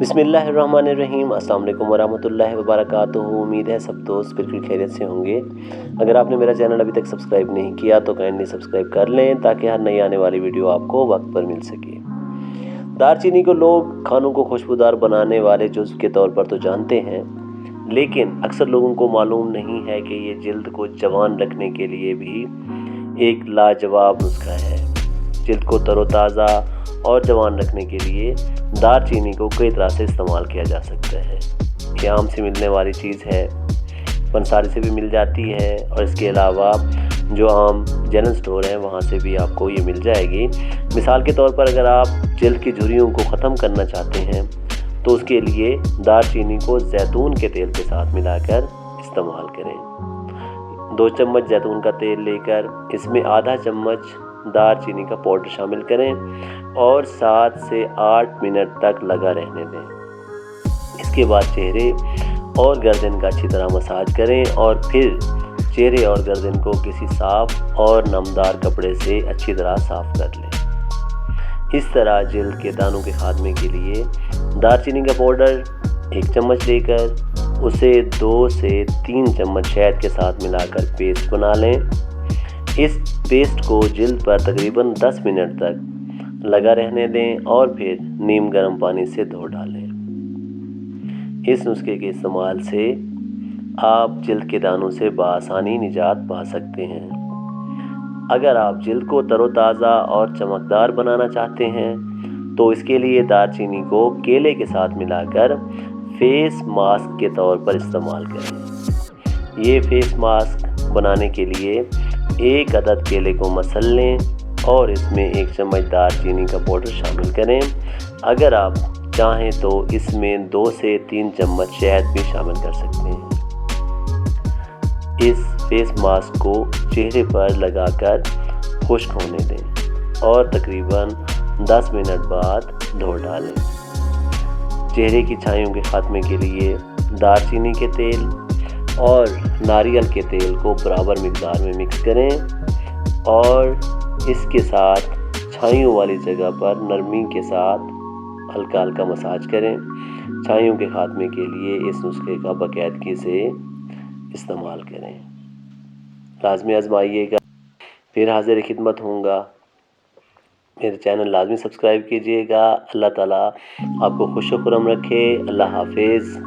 بسم اللہ الرحمن الرحیم۔ السلام علیکم ورحمۃ اللہ وبرکاتہ۔ امید ہے سب دوست بالکل خیریت سے ہوں گے۔ اگر آپ نے میرا چینل ابھی تک سبسکرائب نہیں کیا تو کائنڈلی سبسکرائب کر لیں تاکہ ہر نئی آنے والی ویڈیو آپ کو وقت پر مل سکے۔ دار چینی کو لوگ کھانوں کو خوشبودار بنانے والے جزو کے طور پر تو جانتے ہیں، لیکن اکثر لوگوں کو معلوم نہیں ہے کہ یہ جلد کو جوان رکھنے کے لیے بھی ایک لاجواب نسخہ ہے۔ جلد کو تر و تازہ اور جوان رکھنے کے لیے دار چینی کو کئی طرح سے استعمال کیا جا سکتا ہے۔ یہ عام سے ملنے والی چیز ہے، پنساری سے بھی مل جاتی ہے، اور اس کے علاوہ جو عام جنرل سٹور ہیں وہاں سے بھی آپ کو یہ مل جائے گی۔ مثال کے طور پر اگر آپ جلد کی جھریوں کو ختم کرنا چاہتے ہیں تو اس کے لیے دار چینی کو زیتون کے تیل کے ساتھ ملا کر استعمال کریں۔ 2 چمچ زیتون کا تیل لے کر اس میں آدھا چمچ دار چینی کا پاؤڈر شامل کریں اور 7 سے 8 منٹ تک لگا رہنے دیں۔ اس کے بعد چہرے اور گردن کا اچھی طرح مساج کریں اور پھر چہرے اور گردن کو کسی صاف اور نمدار کپڑے سے اچھی طرح صاف کر لیں۔ اس طرح جلد کے دانوں کے خاتمے کے لیے دار چینی کا پاؤڈر 1 چمچ لے کر اسے 2 سے 3 چمچ شہد کے ساتھ ملا کر پیسٹ بنا لیں۔ اس پیسٹ کو جلد پر تقریباً 10 منٹ تک لگا رہنے دیں اور پھر نیم گرم پانی سے دھو ڈالیں۔ اس نسخے کے استعمال سے آپ جلد کے دانوں سے بآسانی نجات پا سکتے ہیں۔ اگر آپ جلد کو تر و تازہ اور چمکدار بنانا چاہتے ہیں تو اس کے لیے دار چینی کو کیلے کے ساتھ ملا کر فیس ماسک کے طور پر استعمال کریں۔ یہ فیس ماسک بنانے کے لیے 1 عدد کیلے کو مسل لیں اور اس میں 1 چمچ دار چینی کا پاؤڈر شامل کریں۔ اگر آپ چاہیں تو اس میں 2 سے 3 چمچ شہد بھی شامل کر سکتے ہیں۔ اس فیس ماسک کو چہرے پر لگا کر خشک ہونے دیں اور تقریباً 10 منٹ بعد دھو ڈالیں۔ چہرے کی چھائیوں کے خاتمے کے لیے دار چینی کے تیل اور ناریل کے تیل کو برابر مقدار میں مکس کریں اور اس کے ساتھ چھائیوں والی جگہ پر نرمی کے ساتھ ہلکا ہلکا مساج کریں۔ چھائیوں کے خاتمے کے لیے اس نسخے کا باقاعدگی سے استعمال کریں۔ لازمی آزمائیے گا، پھر حاضر خدمت ہوں گا۔ میرے چینل لازمی سبسکرائب کیجیے گا۔ اللہ تعالیٰ آپ کو خوش و خرم رکھے۔ اللہ حافظ۔